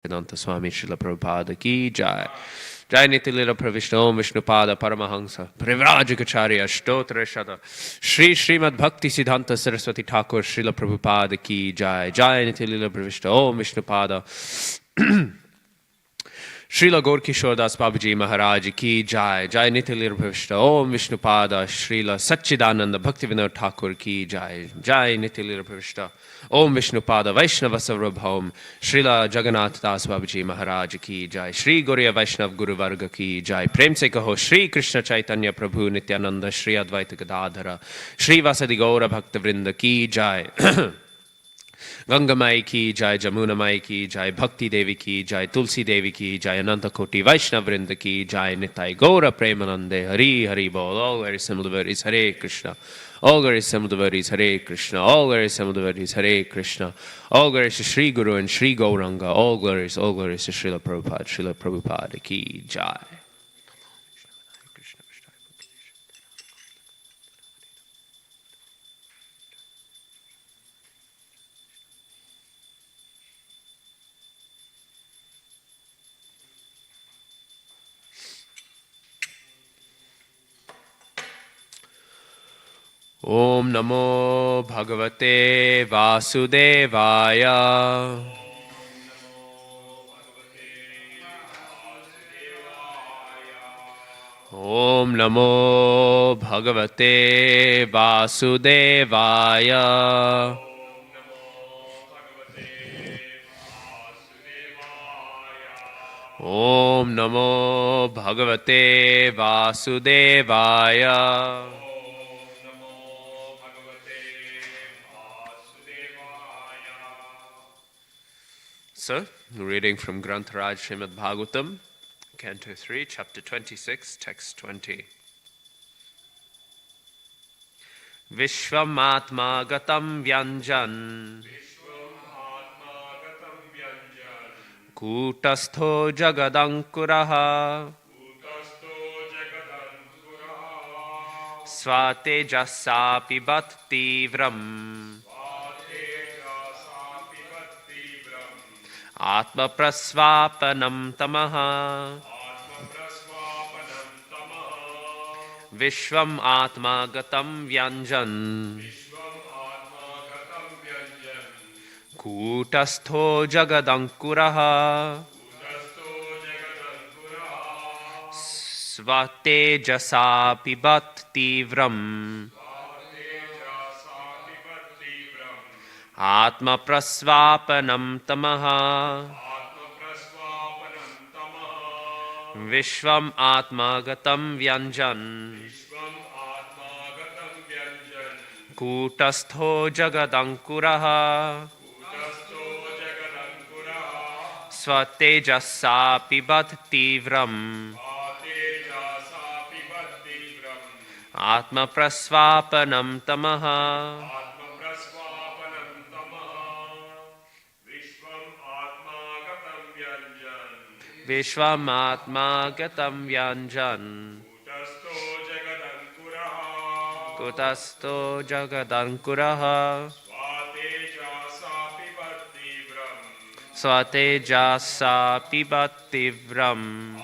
Vedanta Swami Srila Prabhupada ki jai. Jai Nitilila Pravishno Vishnupada Paramahansa Privrajagacharya Shtotra Shada Shri Srimad Bhakti Siddhanta Saraswati Thakur Srila Prabhupada ki jai. Jai Nitilila Pravishno Vishnupada Srila Gaurkishore Das Babaji Maharaj ki jai. Jai Nitilila Pravishno Om Vishnupada Srila Satchidananda Bhaktivinoda Thakur ki jai. Jai Nitilila Pravishno Om Vishnupada Vaishnava Sarvabhaum Srila Jagannath Das Babaji Maharaj ki jai. Shri Gauriya Vaishnav Guru Varga ki jai. Prem se kaho Shri Krishna Chaitanya Prabhu Nityananda Shri Advaita Gadadhara Shri Vasadi Gaura Bhakta Vrinda ki jai. Ganga Mai ki jai, Jamuna Mai ki jai, Bhakti Devi ki jai, Tulsi Devi ki jai, Ananta Koti Vaishnav Vrinda ki jai, Nitai Gaura Premanande, Hari Hari Bol, all very similar devotees, Hare Krishna. All very similar devotees, Hare Krishna. All very similar devotees, Hare Krishna. All glories to Sri Guru and Sri Gauranga. All glories to Srila Prabhupada ki jai. Om Namo Bhagavate Vasudevaya. Om Namo Bhagavate Vasudevaya. Om Namo Bhagavate Vasudevaya. So, reading from Grantharaj Srimad Bhagavatam, Canto 3, Chapter 26, Text 20. Vishwamatma gatam vyanjan Kutastho jagadankurah Svatejasapi bhakti vram Atma prasvapanam tamaha Vishwam atma gatam vyanjan Kutastho jagadankurah Svatejasapi bhakti vram Atma prasvapanam tamaha Vishwam atma gatam vyanjan Kutastho jagadankurah Svatejasapi bhakti vram Atma prasvapanam tamaha Vishwamatma gatam vyanjan Kutasto jagadankurah Svatejasapi bhakti vram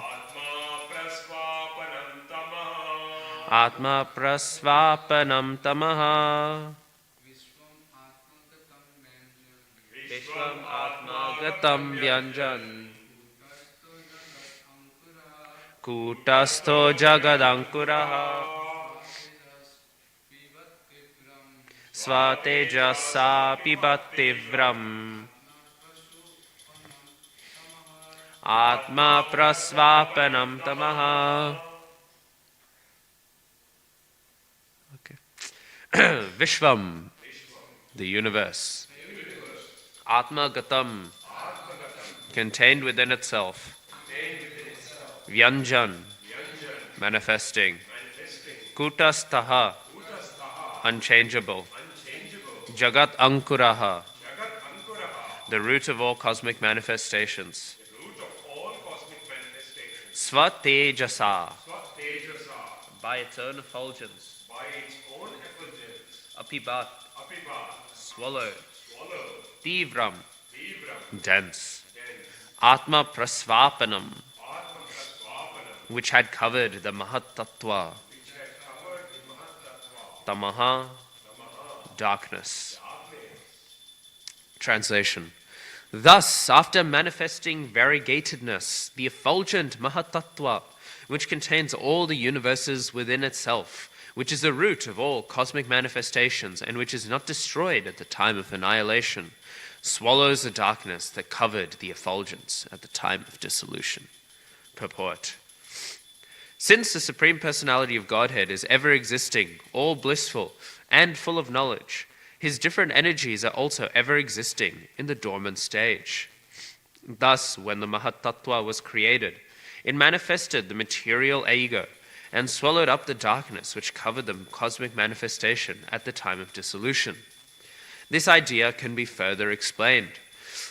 Atma prasvapanam tamaha Vishwam atma gatam vyanjan Kutasto jagadankurah Svatejasapi bhakti vram Atma prasvapanam tamaha. Okay. Vishvam, the universe. Atma gatam, contained within itself. Vyanjan, manifesting. Kutastaha, unchangeable. Jagat Ankuraha, the root of all cosmic manifestations. Svatejasa, by its own effulgence. Apibat, swallowed. Tivram, dense. Atma Prasvapanam, which had covered the Mahatattva, Tamaha, darkness. Translation. Thus, after manifesting variegatedness, the effulgent Mahatattva, which contains all the universes within itself, which is the root of all cosmic manifestations and which is not destroyed at the time of annihilation, swallows the darkness that covered the effulgence at the time of dissolution. Purport. Since the Supreme Personality of Godhead is ever existing, all blissful, and full of knowledge, his different energies are also ever existing in the dormant stage. Thus, when the Mahatattva was created, it manifested the material ego and swallowed up the darkness which covered the cosmic manifestation at the time of dissolution. This idea can be further explained.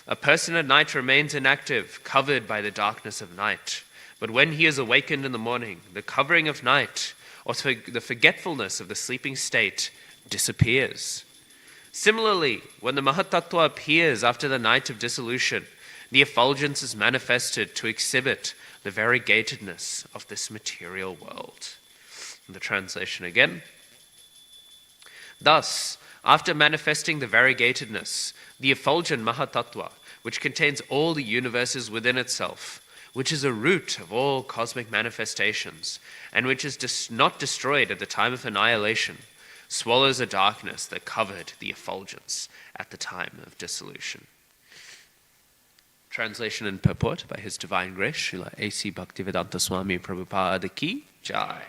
A person at night remains inactive, covered by the darkness of night. But when he is awakened in the morning, the covering of night, or the forgetfulness of the sleeping state, disappears. Similarly, when the Mahatattva appears after the night of dissolution, the effulgence is manifested to exhibit the variegatedness of this material world. The translation again. Thus, after manifesting the variegatedness, the effulgent Mahatattva, which contains all the universes within itself, which is a root of all cosmic manifestations, and which is not destroyed at the time of annihilation, swallows the darkness that covered the effulgence at the time of dissolution. Translation and purport by His Divine Grace, Srila A.C. Bhaktivedanta Swami Prabhupada Ki Jai.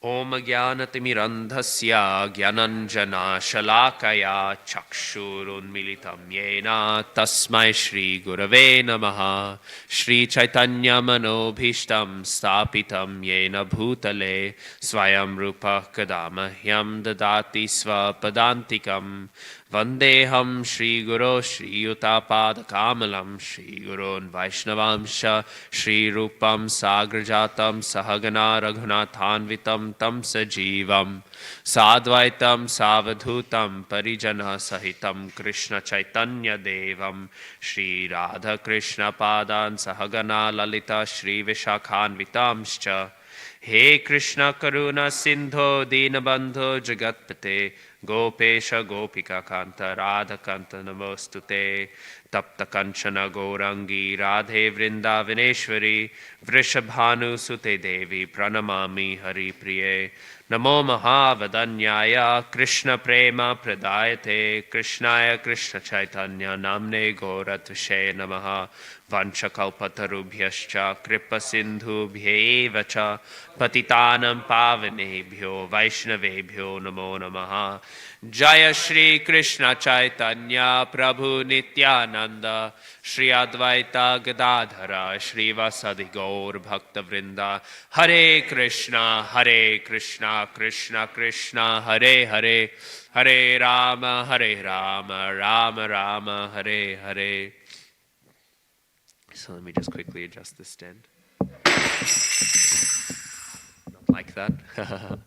Om Jnanatimirandhasya Jnananjana Shalakaya Chakshurunmilitam Yena Tasmai Shri Gurave Namaha Shri Chaitanya Manobhishtam Stapitam Yena Bhutale Swayam Rupa Kadamahyam Dadati Svapadantikam Vandeham Shri Guru Shri Yuta Kamalam Shri Gurun Vaishnavamsha Shri Rupam Sagrajatam Sahagana Raghunathanvitam Tam Sajivam Sadvaitam Savadhutam Parijana Sahitam Krishna Chaitanya Devam Shri Radha Krishna Padan Sahagana Lalita Shri Vishakhanvitamscha He Krishna Karuna Sindho Dinabandho Jagatpate Gopesha Gopika Kanta Radha Kanta Namostute Tapta Kanchana Gourangi Radhe Vrindavaneshwari Vrishabhanu Sute Devi Pranamami Hari Priye Namo Mahavadanyaya Krishna Prema Pradayate Krishnaya Krishna Chaitanya Namne Goratushe Namaha Vanchakalpatarubhyascha Kripa Sindhubhyeva cha Patitanam Pavanebhyo Vaishnavebhyo Namo Namaha Jaya Shri Krishna Chaitanya Prabhu Nityananda Shri Advaita Gadadhara Shri Vasadi Gaur Bhakta Vrinda Hare Krishna Krishna Krishna Hare Hare Hare Rama Rama Rama Hare Hare. So let me just quickly adjust the stand. Not like that. I'll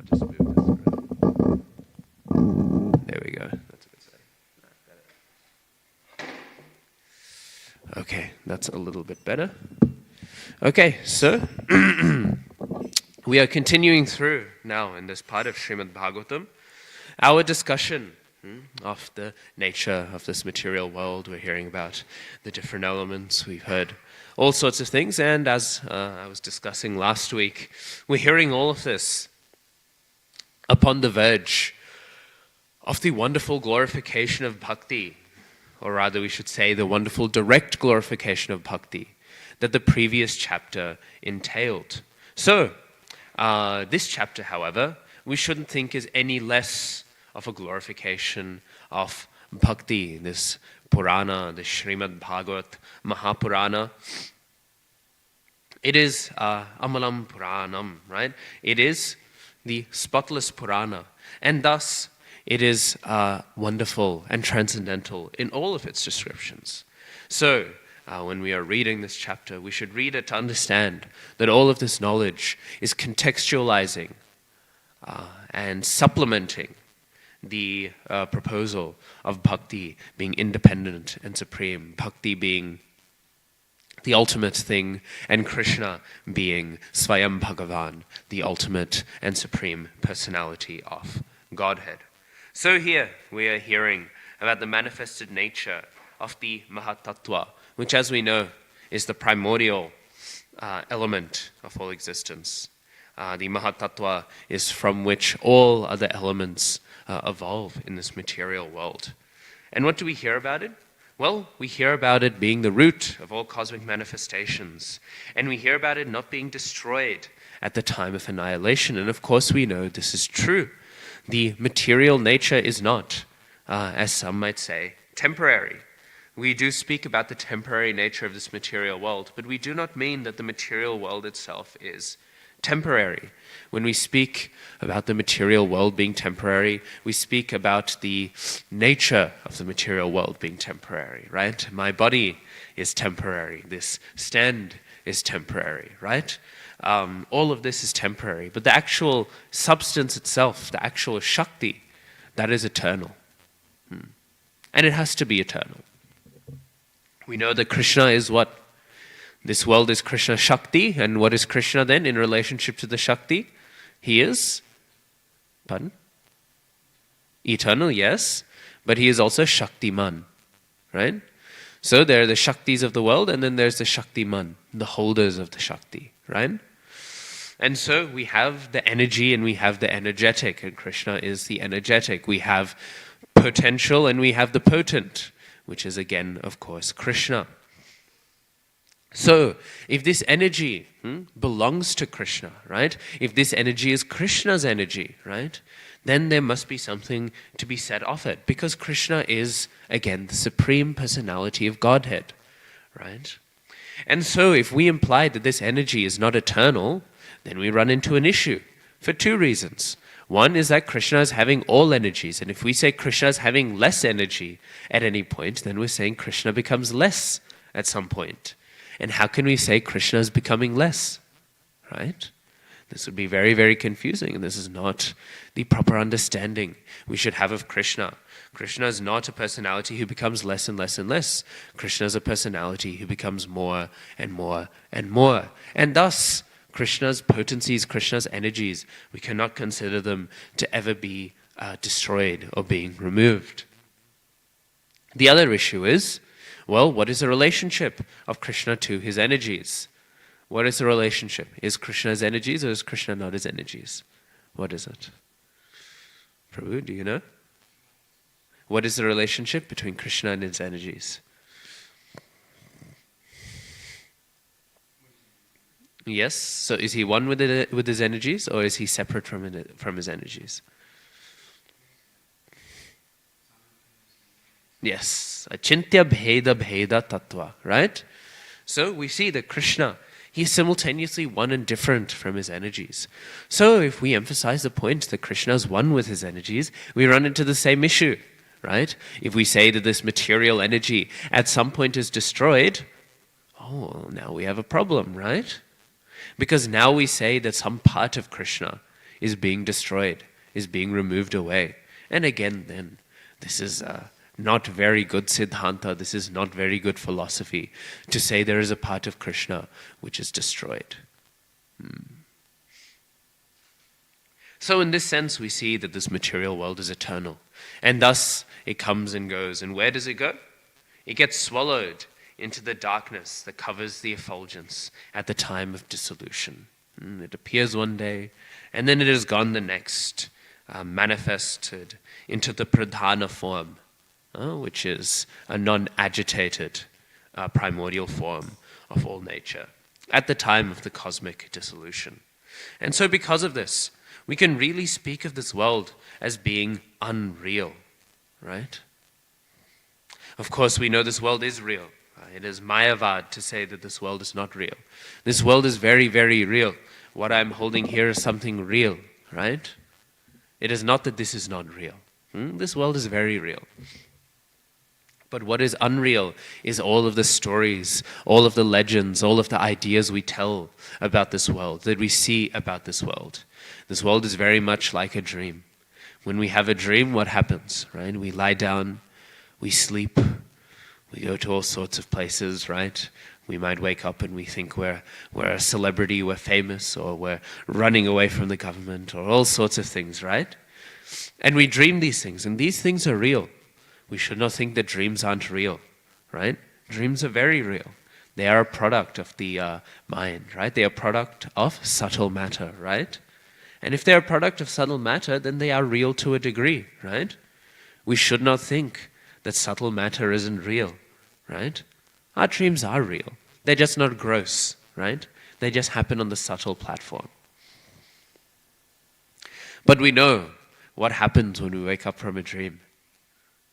just move this around. There we go. That's a good say. Okay, that's a little bit better. Okay, so we are continuing through now in this part of Srimad Bhagavatam our discussion of the nature of this material world. We're hearing about the different elements. We've heard all sorts of things. And as I was discussing last week, we're hearing all of this upon the verge of the wonderful glorification of bhakti, or rather we should say the wonderful direct glorification of bhakti that the previous chapter entailed. So, this chapter, however, we shouldn't think is any less of a glorification of bhakti, this Purana, the Srimad Bhagavat Mahapurana. It is Amalam Puranam, right? It is the spotless Purana, and thus it is wonderful and transcendental in all of its descriptions. So, when we are reading this chapter, we should read it to understand that all of this knowledge is contextualizing and supplementing the proposal of bhakti being independent and supreme, bhakti being the ultimate thing, and Krishna being Swayam Bhagavan, the ultimate and supreme personality of Godhead. So here we are hearing about the manifested nature of the Mahatattva, which, as we know, is the primordial element of all existence. The Mahatattva is from which all other elements evolve in this material world. And what do we hear about it? Well, we hear about it being the root of all cosmic manifestations, and we hear about it not being destroyed at the time of annihilation. And of course we know this is true. The material nature is not, as some might say, temporary. We do speak about the temporary nature of this material world, but we do not mean that the material world itself is temporary. When we speak about the material world being temporary, we speak about the nature of the material world being temporary, right? My body is temporary. This stand is temporary, right? All of this is temporary. But the actual substance itself, the actual Shakti, that is eternal. And it has to be eternal. We know that Krishna is what? This world is Krishna Shakti, and what is Krishna then in relationship to the Shakti? He is, pardon? Eternal, yes, but he is also Shaktiman, right? So there are the Shaktis of the world, and then there's the Shaktiman, the holders of the Shakti, right? And so we have the energy and we have the energetic, and Krishna is the energetic. We have potential and we have the potent, which is again, of course, Krishna. So, if this energy belongs to Krishna, right? If this energy is Krishna's energy, right? Then there must be something to be said of it, because Krishna is, again, the supreme personality of Godhead, right? And so, if we imply that this energy is not eternal, then we run into an issue for two reasons. One is that Krishna is having all energies, and if we say Krishna is having less energy at any point, then we're saying Krishna becomes less at some point. And how can we say Krishna is becoming less, right? This would be very, very confusing, and this is not the proper understanding we should have of Krishna. Krishna is not a personality who becomes less and less and less. Krishna is a personality who becomes more and more and more. And thus, Krishna's potencies, Krishna's energies, we cannot consider them to ever be destroyed or being removed. The other issue is, well, what is the relationship of Krishna to his energies? What is the relationship? Is Krishna his energies or is Krishna not his energies? What is it? Prabhu, do you know? What is the relationship between Krishna and his energies? Yes, so is he one with his energies or is he separate from his energies? Yes, achintya bheda bheda tattva, right? So we see that Krishna, he is simultaneously one and different from his energies. So if we emphasize the point that Krishna is one with his energies, we run into the same issue, right? If we say that this material energy at some point is destroyed, oh, now we have a problem, right? Because now we say that some part of Krishna is being destroyed, is being removed away. And again then, this is not very good Siddhanta, this is not very good philosophy, to say there is a part of Krishna which is destroyed. So in this sense we see that this material world is eternal, and thus it comes and goes. And where does it go? It gets swallowed into the darkness that covers the effulgence at the time of dissolution. It appears one day, and then it is gone the next, manifested into the pradhana form, which is a non-agitated primordial form of all nature at the time of the cosmic dissolution. And so because of this, we can really speak of this world as being unreal, right? Of course, we know this world is real. It is Mayavad to say that this world is not real. This world is very, very real. What I'm holding here is something real, right? It is not that this is not real. This world is very real. But what is unreal is all of the stories, all of the legends, all of the ideas we tell about this world, that we see about this world. This world is very much like a dream. When we have a dream, what happens, right? We lie down, we sleep, we go to all sorts of places, right? We might wake up and we think we're a celebrity, we're famous, or we're running away from the government, or all sorts of things, right? And we dream these things, and these things are real. We should not think that dreams aren't real, right? Dreams are very real. They are a product of the mind, right? They are a product of subtle matter, right? And if they're a product of subtle matter, then they are real to a degree, right? We should not think that subtle matter isn't real, right? Our dreams are real. They're just not gross, right? They just happen on the subtle platform. But we know what happens when we wake up from a dream.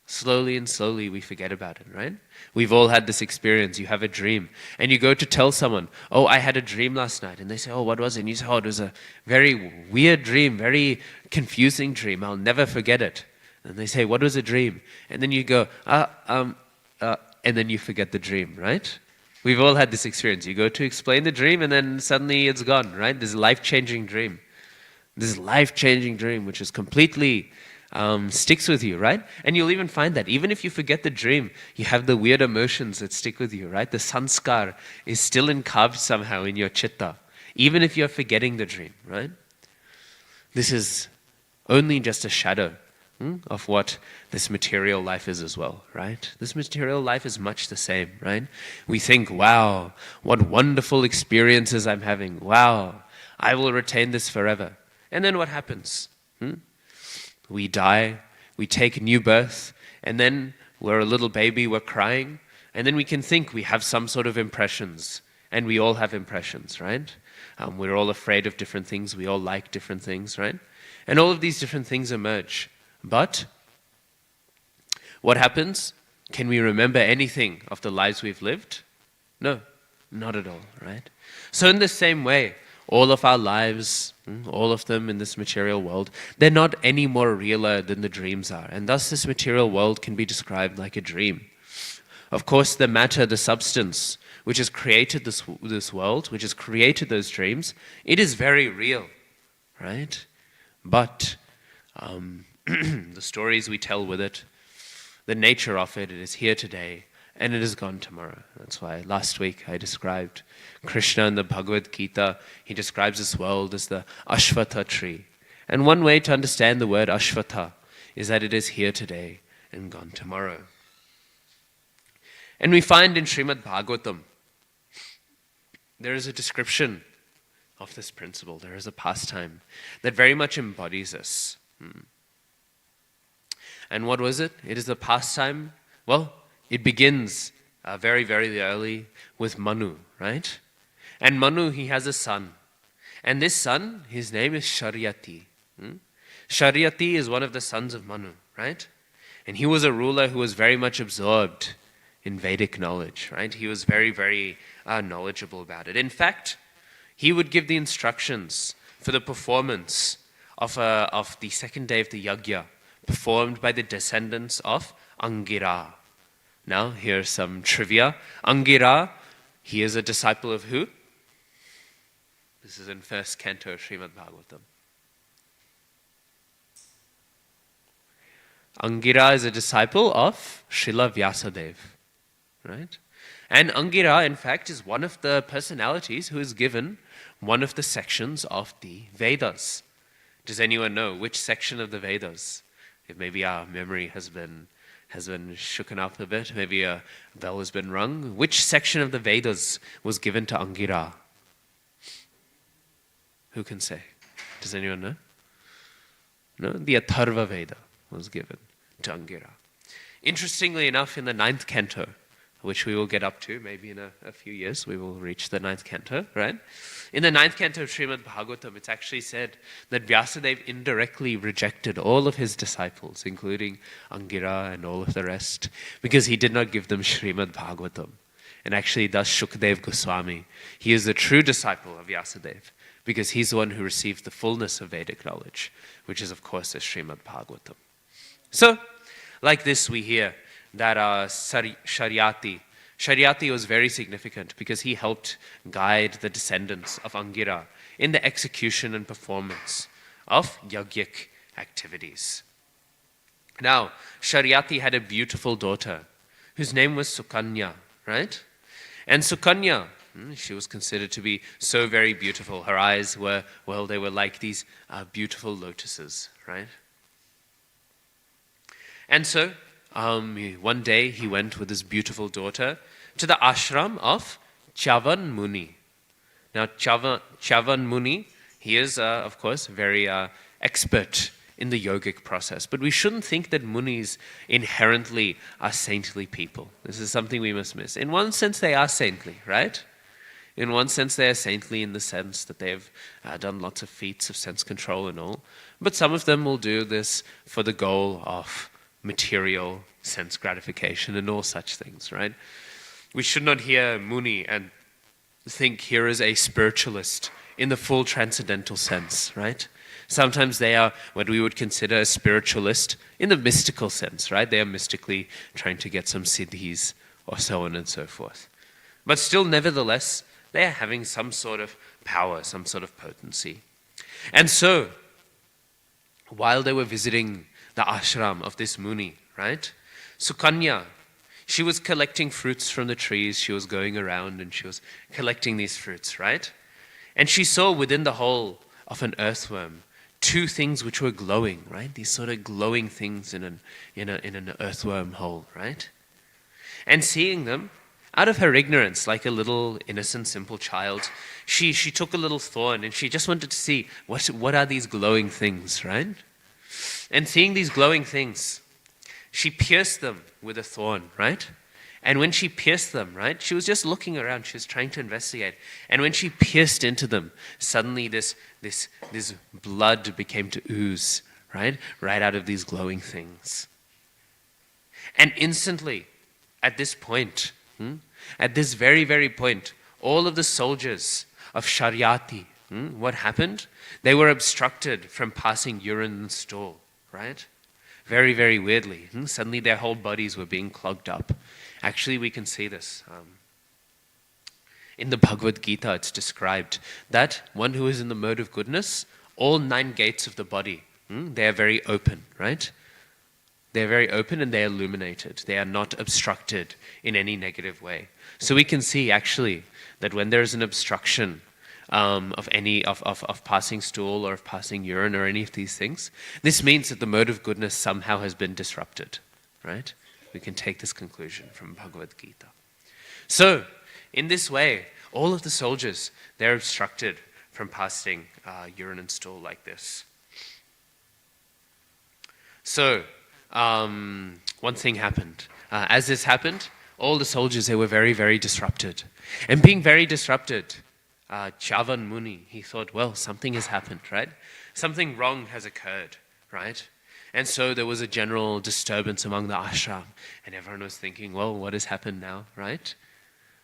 Slowly and slowly we forget about it, right? We've all had this experience. You have a dream and you go to tell someone, oh, I had a dream last night. And they say, oh, what was it? And you say, oh, it was a very weird dream, very confusing dream. I'll never forget it. And they say, what was a dream? And then you go, and then you forget the dream, right? We've all had this experience. You go to explain the dream and then suddenly it's gone, right? This life-changing dream. This life-changing dream which is completely sticks with you, right? And you'll even find that even if you forget the dream, you have the weird emotions that stick with you, right? The sanskar is still carved somehow in your chitta, even if you're forgetting the dream, right? This is only just a shadow of what this material life is as well, right? This material life is much the same, right? We think, wow, what wonderful experiences I'm having. Wow, I will retain this forever. And then what happens? We die, we take new birth, and then we're a little baby, we're crying, and then we can think we have some sort of impressions, and we all have impressions, right? We're all afraid of different things, we all like different things, right? And all of these different things emerge. But what happens? Can we remember anything of the lives we've lived? No, not at all, right? So in the same way, all of our lives, all of them in this material world, they're not any more realer than the dreams are. And thus this material world can be described like a dream. Of course, the matter, the substance, which has created this world, which has created those dreams, it is very real, right? But the stories we tell with it, the nature of it, it is here today, and it is gone tomorrow. That's why last week I described Krishna in the Bhagavad Gita. He describes this world as the Ashvatha tree. And one way to understand the word Ashvatha is that it is here today and gone tomorrow. And we find in Srimad Bhagavatam, there is a description of this principle. There is a pastime that very much embodies this. And what was it? It is a pastime, well, it begins very, very early with Manu, right? And Manu, he has a son. And this son, his name is Sharyati. Sharyati is one of the sons of Manu, right? And he was a ruler who was very much absorbed in Vedic knowledge, right? He was very, very knowledgeable about it. In fact, he would give the instructions for the performance of the second day of the yajna, performed by the descendants of Angira. Now, here's some trivia. Angira, he is a disciple of who? This is in first canto Srimad Bhagavatam. Angira is a disciple of Srila Vyasadeva, right? And Angira, in fact, is one of the personalities who is given one of the sections of the Vedas. Does anyone know which section of the Vedas? If maybe our memory has been shooken up a bit, maybe a bell has been rung. Which section of the Vedas was given to Angira? Who can say? Does anyone know? No? The Atharva Veda was given to Angira. Interestingly enough, in the 9th canto, which we will get up to, maybe in a few years, we will reach the 9th canto, right? In the 9th canto of Srimad Bhagavatam, it's actually said that Vyasadeva indirectly rejected all of his disciples, including Angira and all of the rest, because he did not give them Srimad Bhagavatam. And actually, thus Shukdev Goswami, he is the true disciple of Vyasadeva, because he's the one who received the fullness of Vedic knowledge, which is, of course, the Srimad Bhagavatam. So, like this, we hear that Sharyati was very significant because he helped guide the descendants of Angira in the execution and performance of yajnik activities. Now, Sharyati had a beautiful daughter whose name was Sukanya, right? And Sukanya, she was considered to be so very beautiful. Her eyes were, well, they were like these beautiful lotuses, right? And so, one day he went with his beautiful daughter to the ashram of Chavan Muni. Now, Chavan Muni, he is, of course, very expert in the yogic process. But we shouldn't think that munis inherently are saintly people. This is something we must miss. In one sense, they are saintly, right? In one sense, they are saintly in the sense that they've done lots of feats of sense control and all. But some of them will do this for the goal of material sense gratification and all such things, right? We should not hear Muni and think here is a spiritualist in the full transcendental sense, right? Sometimes they are what we would consider a spiritualist in the mystical sense, right? They are mystically trying to get some siddhis or so on and so forth. But still, nevertheless, they are having some sort of power, some sort of potency. And so, while they were visiting the ashram of this Muni, right? Sukanya, she was collecting fruits from the trees. She was going around and she was collecting these fruits, right? And she saw within the hole of an earthworm two things which were glowing, right? These sort of glowing things in an earthworm hole, right? And seeing them, out of her ignorance, like a little innocent, simple child, she took a little thorn and she just wanted to see what are these glowing things, right? And seeing these glowing things, she pierced them with a thorn, right? And when she pierced them, right, she was just looking around. She was trying to investigate. And when she pierced into them, suddenly this blood began to ooze, right out of these glowing things. And instantly, at this point, at this very, very point, all of the soldiers of Sharyati, what happened? They were obstructed from passing urine and stool, right? Very, very weirdly. Suddenly their whole bodies were being clogged up. Actually, we can see this. In the Bhagavad Gita, it's described that one who is in the mode of goodness, all 9 gates of the body, they are very open, right? They're very open and they're illuminated. They are not obstructed in any negative way. So we can see, actually, that when there's an obstruction of passing stool or of passing urine or any of these things, this means that the mode of goodness somehow has been disrupted, right? We can take this conclusion from Bhagavad Gita. So, in this way, all of the soldiers, they're obstructed from passing urine and stool like this. So, one thing happened. As this happened, all the soldiers, they were very, very disrupted. And being very disrupted, Chavan Muni, he thought, well, something has happened, right? Something wrong has occurred, right? And so there was a general disturbance among the ashram. And everyone was thinking, well, what has happened now, right?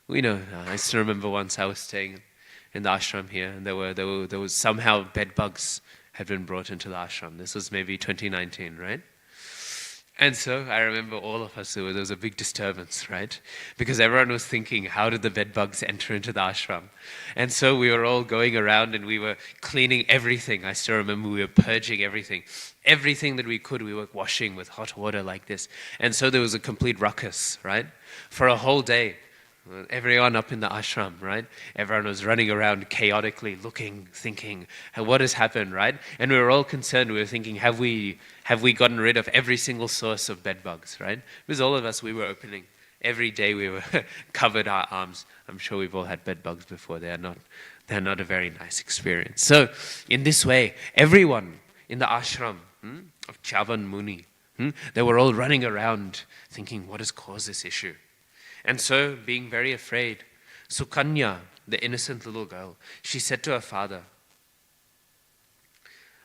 We know, I still remember once I was staying in the ashram here, and there was somehow bed bugs had been brought into the ashram. This was maybe 2019, right? And so I remember all of us, there was a big disturbance, right? Because everyone was thinking, how did the bed bugs enter into the ashram? And so we were all going around and we were cleaning everything. I still remember we were purging everything. Everything that we could, we were washing with hot water like this. And so there was a complete ruckus, right? For a whole day. Everyone up in the ashram, right? Everyone was running around chaotically, looking, thinking, what has happened, right? And we were all concerned. We were thinking, have we gotten rid of every single source of bed bugs, right? Because all of us, we were opening. Every day we were covered our arms. I'm sure we've all had bed bugs before. They're not a very nice experience. So in this way, everyone in the ashram of Chavan Muni, they were all running around thinking, what has caused this issue? And so, being very afraid, Sukanya, the innocent little girl, she said to her father,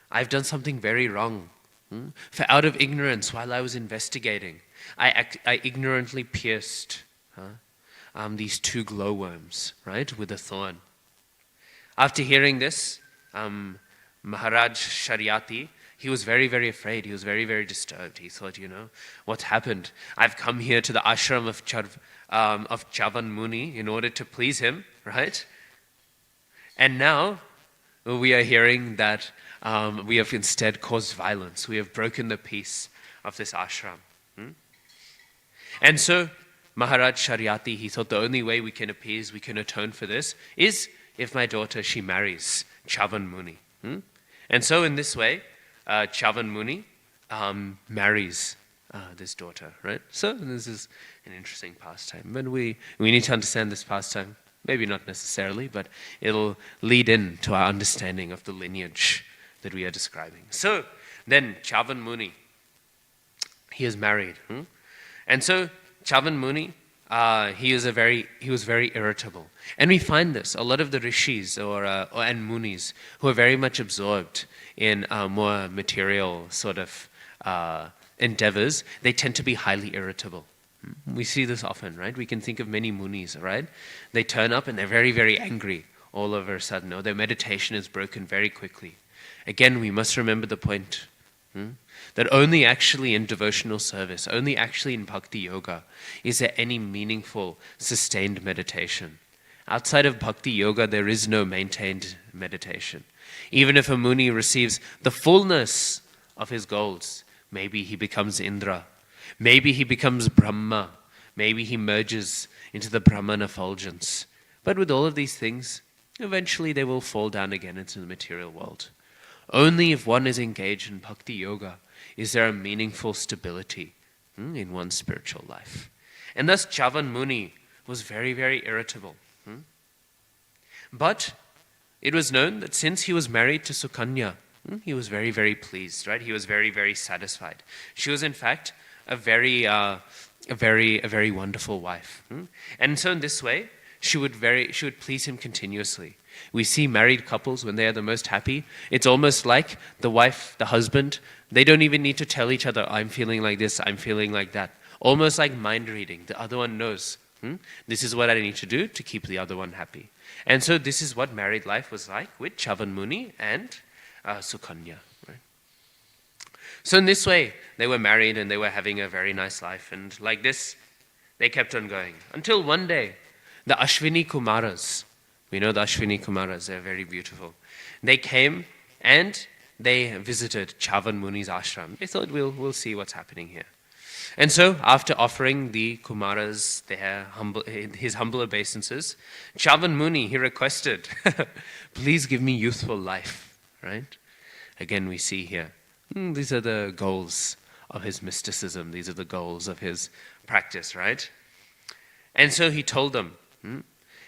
I've done something very wrong. For out of ignorance, while I was investigating, I ignorantly pierced these 2 glowworms, right, with a thorn. After hearing this, Maharaj Sharyati, he was very, very afraid. He was very, very disturbed. He thought, what's happened? I've come here to the ashram of Chavan Muni in order to please him, right? And now we are hearing that we have instead caused violence. We have broken the peace of this ashram. And so Maharaj Sharyati, he thought the only way we can appease, we can atone for this, is if my daughter, she marries Chavan Muni. And so in this way, Chavan Muni marries this daughter, right? So this is an interesting pastime. But we need to understand this pastime, maybe not necessarily, but it'll lead in to our understanding of the lineage that we are describing. So then Chavan Muni, he is married. And so Chavan Muni, he was very irritable. And we find this, a lot of the rishis and munis who are very much absorbed in more material sort of endeavors, they tend to be highly irritable. We see this often, right? We can think of many munis, right? They turn up and they're very, very angry all of a sudden, or their meditation is broken very quickly. Again, we must remember the point, that only actually in devotional service, only actually in bhakti yoga, is there any meaningful, sustained meditation. Outside of bhakti yoga, there is no maintained meditation. Even if a muni receives the fullness of his goals, maybe he becomes Indra, maybe he becomes Brahma, maybe he merges into the Brahman effulgence. But with all of these things, eventually they will fall down again into the material world. Only if one is engaged in bhakti yoga is there a meaningful stability in one's spiritual life. And thus Chavan Muni was very, very irritable. But it was known that since he was married to Sukanya, he was very, very pleased, right? He was very, very satisfied. She was in fact a very wonderful wife. And so in this way, she would please him continuously. We see married couples when they are the most happy. It's almost like the wife, the husband, they don't even need to tell each other, I'm feeling like this, I'm feeling like that. Almost like mind reading. The other one knows, this is what I need to do to keep the other one happy. And so this is what married life was like with Chavan Muni and Sukanya. Right? So in this way, they were married and they were having a very nice life. And like this, they kept on going. Until one day, the Ashwini Kumaras, we know the Ashwini Kumaras, they're very beautiful. They came and they visited Chavan Muni's ashram. They thought, we'll see what's happening here. And so, after offering the Kumaras his humble obeisances, Chavan Muni, he requested, please give me youthful life, right? Again, we see here, these are the goals of his mysticism. These are the goals of his practice, right? And so he told them,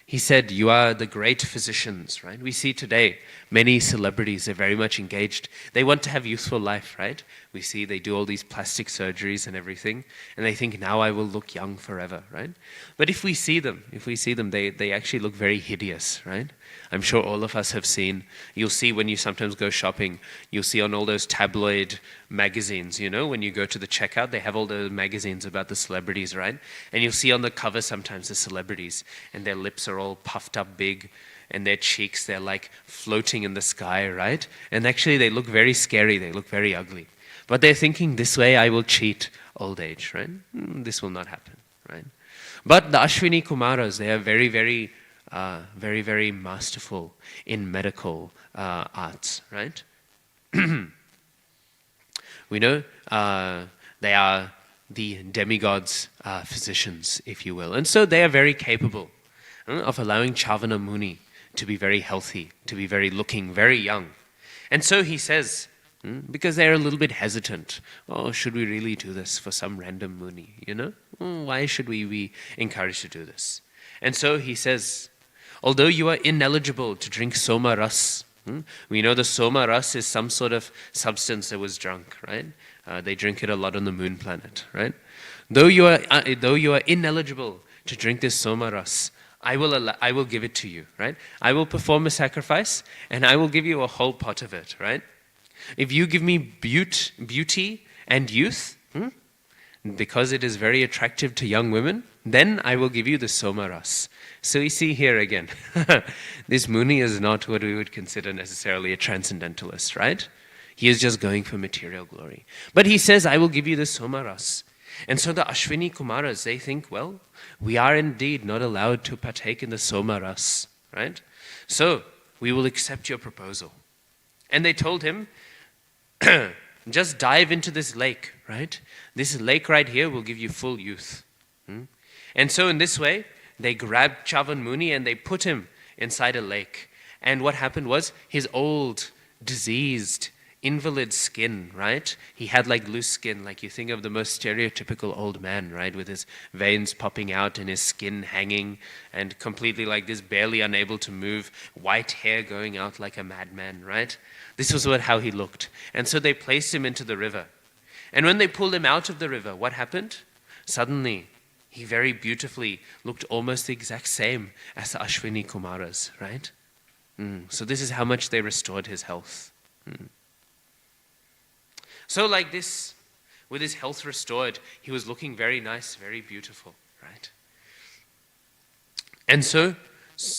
he said, you are the great physicians, right? We see today many celebrities are very much engaged. They want to have youthful life, right? We see they do all these plastic surgeries and everything, and they think, now I will look young forever, right? But if we see them, they actually look very hideous, right? I'm sure all of us have seen, you'll see when you sometimes go shopping, you'll see on all those tabloid magazines, when you go to the checkout, they have all the magazines about the celebrities, right? And you'll see on the cover sometimes the celebrities, and their lips are all puffed up big, and their cheeks, they're like floating in the sky, right? And actually they look very scary, they look very ugly. But they're thinking, this way I will cheat old age, right? This will not happen, right? But the Ashwini Kumaras, they are very, very, very masterful in medical arts, right? We know they are the demigods' physicians, if you will. And so they are very capable of allowing Chavana Muni to be very healthy, to be looking very young. And so he says, because they're a little bit hesitant, should we really do this for some random Muni, Why should we be encouraged to do this? And so he says, although you are ineligible to drink Soma Ras, we know the Soma Ras is some sort of substance that was drunk, right? They drink it a lot on the moon planet, right? Though you are ineligible to drink this Soma Ras, I will give it to you, right? I will perform a sacrifice and I will give you a whole pot of it, right? If you give me beauty and youth, because it is very attractive to young women, then I will give you the Soma Ras. So we see here again, this Muni is not what we would consider necessarily a transcendentalist, right? He is just going for material glory. But he says, I will give you the Soma Ras. And so the Ashwini Kumaras, they think, well, we are indeed not allowed to partake in the Soma Ras, right? So we will accept your proposal. And they told him, just dive into this lake, right? This lake right here will give you full youth. And so in this way, they grabbed Chavan Muni and they put him inside a lake. And what happened was his old, diseased, invalid skin, right? He had like loose skin, like you think of the most stereotypical old man, right? With his veins popping out and his skin hanging and completely like this, barely unable to move, white hair going out like a madman, right? This was how he looked. And so they placed him into the river. And when they pulled him out of the river, what happened? Suddenly, he very beautifully looked almost the exact same as the Ashwini Kumaras, right? So this is how much they restored his health. So like this, with his health restored, he was looking very nice, very beautiful, right? And so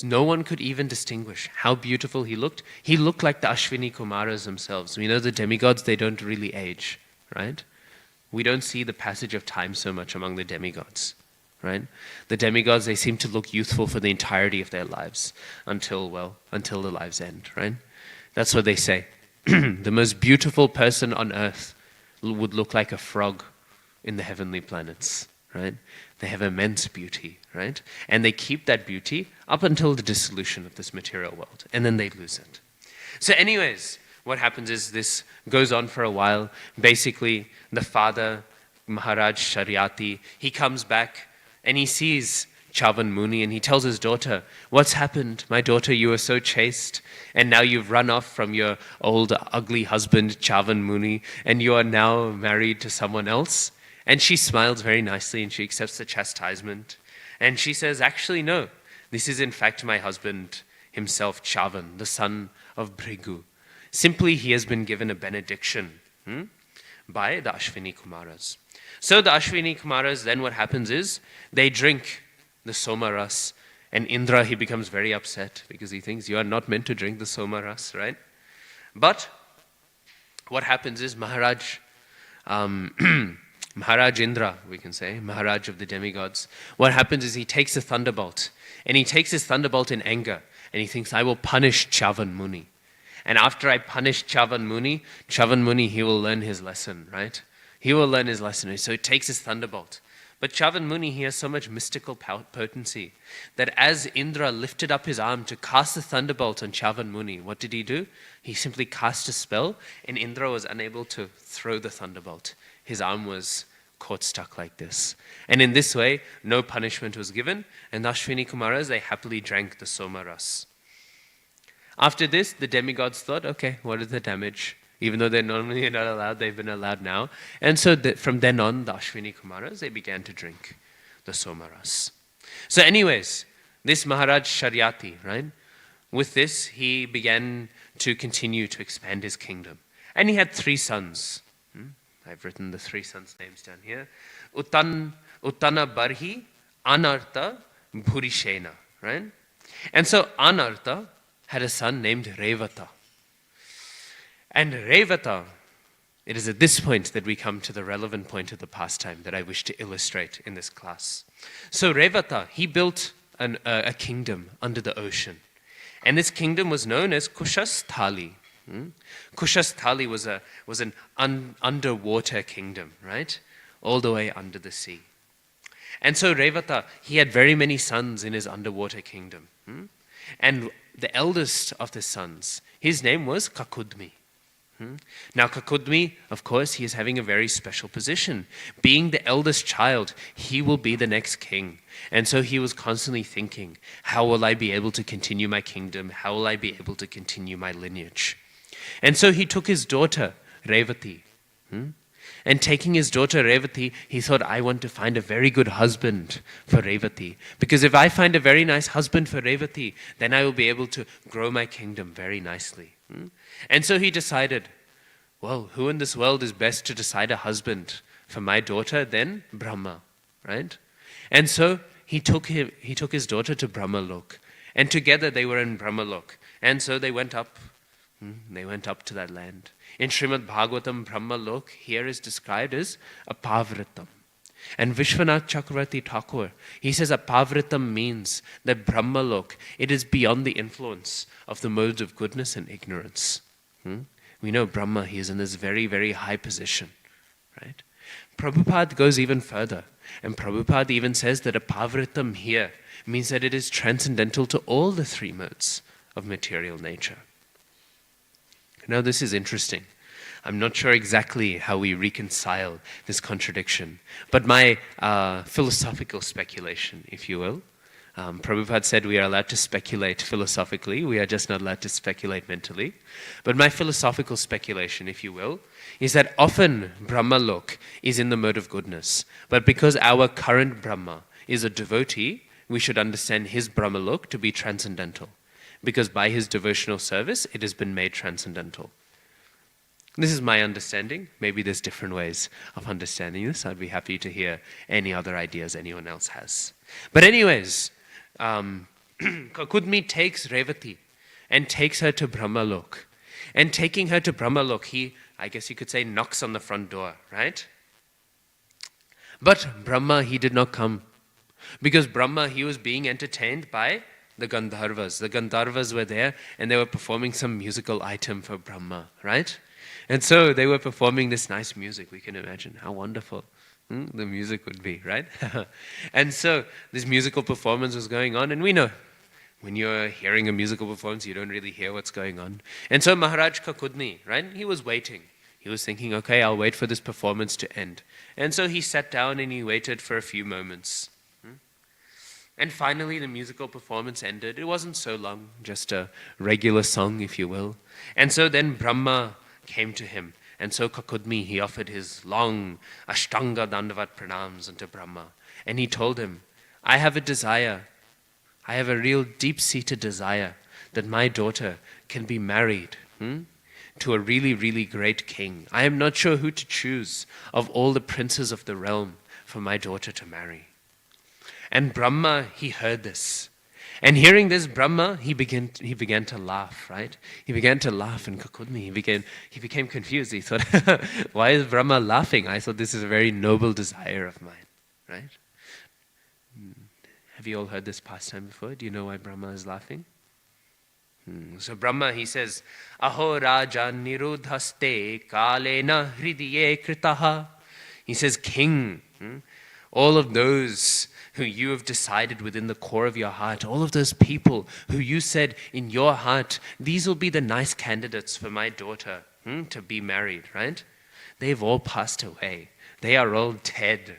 no one could even distinguish how beautiful he looked. He looked like the Ashwini Kumaras themselves. We know the demigods, they don't really age, right? We don't see the passage of time so much among the demigods, right? The demigods, they seem to look youthful for the entirety of their lives until the lives end, right? That's what they say. The most beautiful person on earth would look like a frog in the heavenly planets, right? They have immense beauty, right? And they keep that beauty up until the dissolution of this material world, and then they lose it. So anyways, what happens is this goes on for a while. Basically, the father, Maharaj Sharyati, he comes back and he sees Chavan Muni and he tells his daughter, "What's happened? My daughter, you were so chaste and now you've run off from your old ugly husband Chavan Muni and you are now married to someone else." And she smiles very nicely and she accepts the chastisement. And she says, "Actually, no. This is in fact my husband himself, Chavan, the son of Bhrigu. Simply he has been given a benediction by the Ashwini Kumaras." So the Ashwini Kumaras, then what happens is they drink the Somaras, and Indra, he becomes very upset because he thinks you are not meant to drink the Somaras, right? But what happens is Maharaj Indra, we can say, Maharaj of the demigods, what happens is he takes a thunderbolt, and he takes his thunderbolt in anger, and he thinks, I will punish Chavan Muni. And after I punish Chavan Muni, he will learn his lesson, right? He will learn his lesson. So he takes his thunderbolt. But Chavan Muni, he has so much mystical potency that as Indra lifted up his arm to cast the thunderbolt on Chavan Muni, what did he do? He simply cast a spell, and Indra was unable to throw the thunderbolt. His arm was caught stuck like this. And in this way, no punishment was given, and the Ashwini Kumaras, they happily drank the Somaras. After this, the demigods thought, okay, what is the damage? Even though they're normally not allowed, they've been allowed now. And so from then on, the Ashwini Kumaras, they began to drink the Somaras. So anyways, this Maharaj Sharyati, right? With this, he began to continue to expand his kingdom. And he had 3 sons. I've written the 3 sons' names down here. Uttana Barhi, Anartha, Bhurishena, right? And so Anartha had a son named Revata. And Revata, it is at this point that we come to the relevant point of the pastime that I wish to illustrate in this class. So Revata, he built a kingdom under the ocean. And this kingdom was known as Kushasthali. Kushasthali was an underwater kingdom, right? All the way under the sea. And so Revata, he had very many sons in his underwater kingdom. And the eldest of the sons, his name was Kakudmi. Now Kakudmi, of course, he is having a very special position. Being the eldest child, he will be the next king. And so he was constantly thinking, how will I be able to continue my kingdom? How will I be able to continue my lineage? And so he took his daughter, Revati. And taking his daughter Revati, he thought, I want to find a very good husband for Revati. Because if I find a very nice husband for Revati, then I will be able to grow my kingdom very nicely. And so he decided, well, who in this world is best to decide a husband for my daughter than Brahma, right? And so he took his daughter to Brahmalok. And together they were in Brahmalok. And so they went up. They went up to that land. In Srimad Bhagavatam, Brahmalok here is described as apavritam. And Vishwanath Chakravarti Thakur, he says apavritam means that Brahmalok, it is beyond the influence of the modes of goodness and ignorance. We know Brahma, he is in this very, very high position, right? Prabhupada goes even further, and Prabhupada even says that apavritam here means that it is transcendental to all the three modes of material nature. Now this is interesting. I'm not sure exactly how we reconcile this contradiction, but my philosophical speculation, if you will, Prabhupada said we are allowed to speculate philosophically, we are just not allowed to speculate mentally. But my philosophical speculation, if you will, is that often Brahmalok is in the mode of goodness. But because our current Brahma is a devotee, we should understand his Brahmalok to be transcendental. Because by his devotional service, it has been made transcendental. This is my understanding. Maybe there's different ways of understanding this. I'd be happy to hear any other ideas anyone else has. But anyways, Kakudmi takes Revati and takes her to Brahmalok. And taking her to Brahmalok, he, I guess you could say, knocks on the front door, right? But Brahma, he did not come. Because Brahma, he was being entertained by the Gandharvas. The Gandharvas were there and they were performing some musical item for Brahma, right? And so they were performing this nice music. We can imagine how wonderful the music would be, right? And so this musical performance was going on, and we know when you're hearing a musical performance, you don't really hear what's going on. And so Maharaj Kakudni, right, he was waiting. He was thinking, okay, I'll wait for this performance to end. And so he sat down and he waited for a few moments. And finally the musical performance ended. It wasn't so long, just a regular song, if you will. And so then Brahma came to him. And so Kakudmi, he offered his long Ashtanga Dandavat pranams unto Brahma. And he told him, I have a desire. I have a real deep-seated desire that my daughter can be married to a really, really great king. I am not sure who to choose of all the princes of the realm for my daughter to marry. And Brahma, he heard this. And hearing this, Brahma, he began to laugh, right? He began to laugh, and Kakudmi, he became confused. He thought, why is Brahma laughing? I thought this is a very noble desire of mine, right? Have you all heard this pastime before? Do you know why Brahma is laughing? So Brahma, he says, Aho Raja Nirudhaste Kalena Hridiye Kritaha. He says, King, all of those who you have decided within the core of your heart, all of those people who you said in your heart, these will be the nice candidates for my daughter to be married, right? They've all passed away. They are all dead.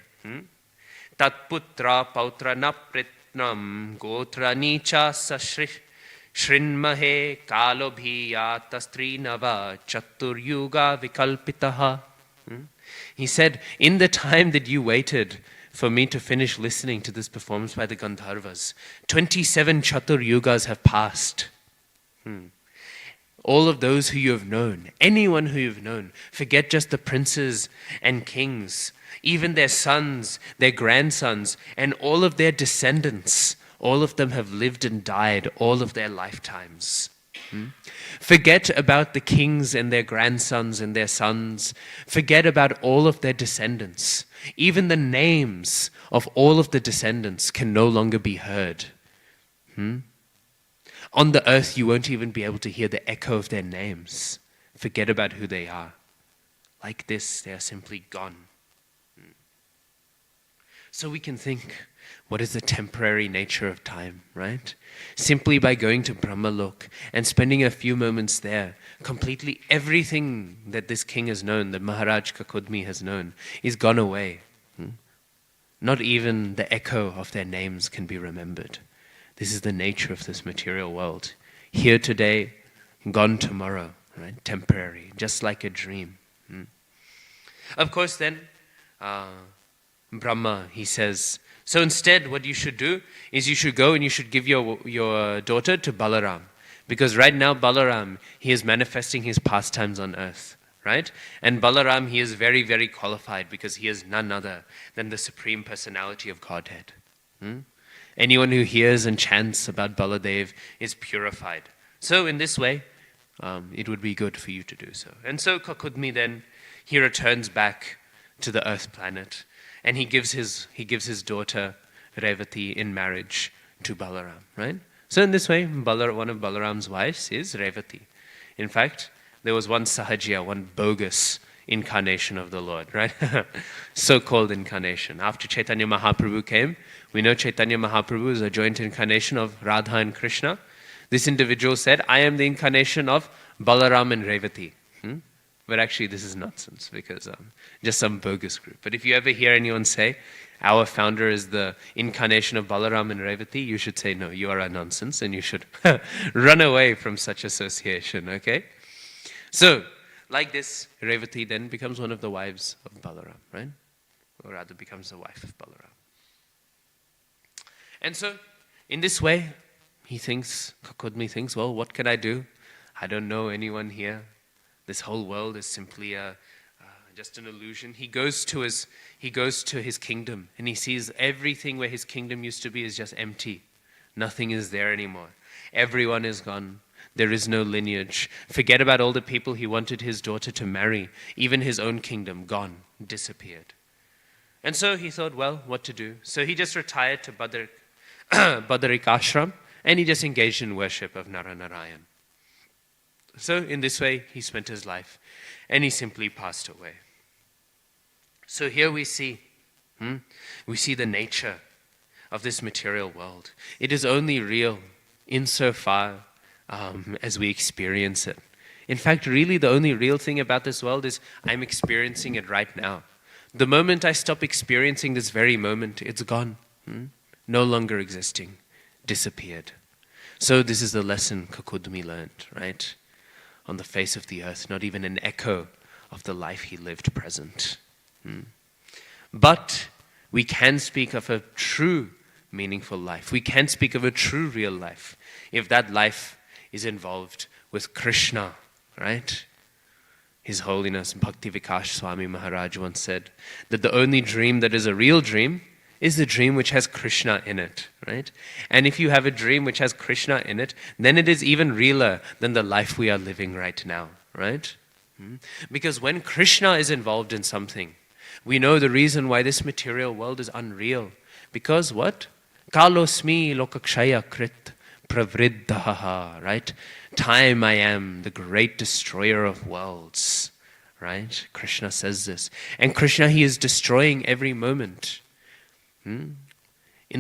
Tat putra pautra napritnam gotra nicha shrinmahe kalobhiya tastrinava chaturyuga vikalpitaha. He said, in the time that you waited for me to finish listening to this performance by the Gandharvas, 27 Chatur Yugas have passed. All of those who you have known, anyone who you've known, forget just the princes and kings, even their sons, their grandsons, and all of their descendants, all of them have lived and died all of their lifetimes. Forget about the kings and their grandsons and their sons. Forget about all of their descendants. Even the names of all of the descendants can no longer be heard. On the earth, you won't even be able to hear the echo of their names. Forget about who they are. Like this, they are simply gone. So we can think, what is the temporary nature of time, right? Simply by going to Brahmalok and spending a few moments there, completely everything that this king has known, that Maharaj Kakudmi has known, is gone away. Not even the echo of their names can be remembered. This is the nature of this material world. Here today, gone tomorrow, right? Temporary, just like a dream. Of course then, Brahma, he says, so instead what you should do is you should go and you should give your daughter to Balaram. Because right now Balaram, he is manifesting his pastimes on earth, right? And Balaram, he is very, very qualified because he is none other than the Supreme Personality of Godhead. Anyone who hears and chants about Baladev is purified. So in this way, it would be good for you to do so. And so Kakudmi then, he returns back to the earth planet. And he gives his daughter Revati in marriage to Balaram, right? So in this way, one of Balaram's wives is Revati. In fact, there was one Sahajiya, one bogus incarnation of the Lord, right? So-called incarnation. After Chaitanya Mahaprabhu came, we know Chaitanya Mahaprabhu is a joint incarnation of Radha and Krishna. This individual said, I am the incarnation of Balaram and Revati. But actually this is nonsense, because just some bogus group. But if you ever hear anyone say, our founder is the incarnation of Balaram and Revati, you should say, no, you are a nonsense, and you should run away from such association, okay? So, like this, Revati then becomes one of the wives of Balaram, right? Or rather becomes the wife of Balaram. And so, in this way, he thinks, Kakudmi thinks, well, what can I do? I don't know anyone here. This whole world is simply just an illusion. He goes to his kingdom, and he sees everything where his kingdom used to be is just empty. Nothing is there anymore. Everyone is gone. There is no lineage. Forget about all the people he wanted his daughter to marry. Even his own kingdom, gone, disappeared. And so he thought, well, what to do? So he just retired to Badarik Ashram, and he just engaged in worship of Naranarayan. So in this way, he spent his life, and he simply passed away. So here we see the nature of this material world. It is only real insofar as we experience it. In fact, really the only real thing about this world is I'm experiencing it right now. The moment I stop experiencing this very moment, it's gone. No longer existing, disappeared. So this is the lesson Kakudmi learned, right? On the face of the earth, not even an echo of the life he lived present. But we can speak of a true meaningful life. We can speak of a true real life if that life is involved with Krishna, right? His Holiness Bhakti Vikas Swami Maharaj once said that the only dream that is a real dream is the dream which has Krishna in it, right? And if you have a dream which has Krishna in it, then it is even realer than the life we are living right now, right? Because when Krishna is involved in something, we know the reason why this material world is unreal. Because what? Kalosmi lokakshaya krit pravriddaha, right? Time I am, the great destroyer of worlds, right? Krishna says this. And Krishna, he is destroying every moment. In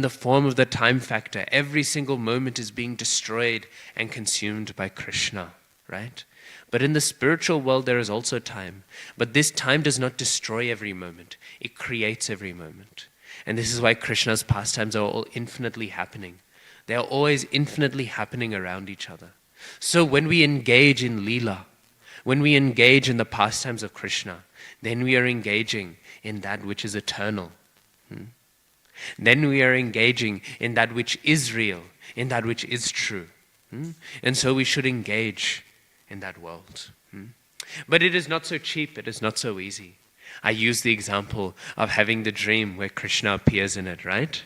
the form of the time factor, every single moment is being destroyed and consumed by Krishna, right? But in the spiritual world, there is also time. But this time does not destroy every moment. It creates every moment. And this is why Krishna's pastimes are all infinitely happening. They are always infinitely happening around each other. So when we engage in Leela, when we engage in the pastimes of Krishna, then we are engaging in that which is eternal. Then we are engaging in that which is real, in that which is true. And so we should engage in that world. But it is not so cheap, it is not so easy. I use the example of having the dream where Krishna appears in it, right?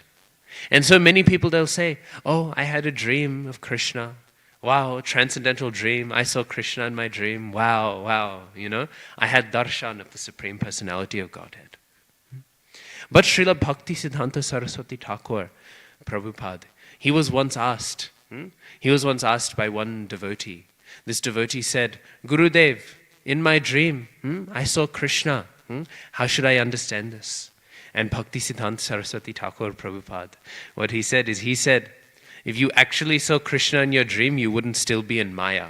And so many people, they'll say, oh, I had a dream of Krishna. Wow, transcendental dream. I saw Krishna in my dream. Wow, you know. I had darshan of the Supreme Personality of Godhead. But Srila Bhakti Siddhanta Saraswati Thakur, Prabhupada, he was once asked by one devotee. This devotee said, Gurudev, in my dream, I saw Krishna. How should I understand this? And Bhakti Siddhanta Saraswati Thakur, Prabhupada, what he said is, if you actually saw Krishna in your dream, you wouldn't still be in Maya.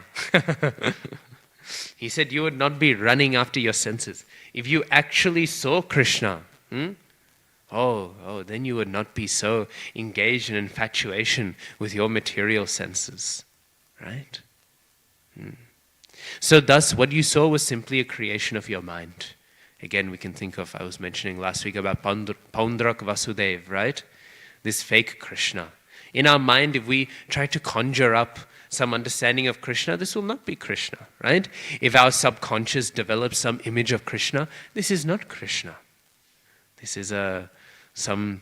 He said you would not be running after your senses. If you actually saw Krishna, then you would not be so engaged in infatuation with your material senses, right? So thus, what you saw was simply a creation of your mind. Again, we can think of, I was mentioning last week about Paundrak Vasudev, right? This fake Krishna. In our mind, if we try to conjure up some understanding of Krishna, this will not be Krishna, right? If our subconscious develops some image of Krishna, this is not Krishna. This is some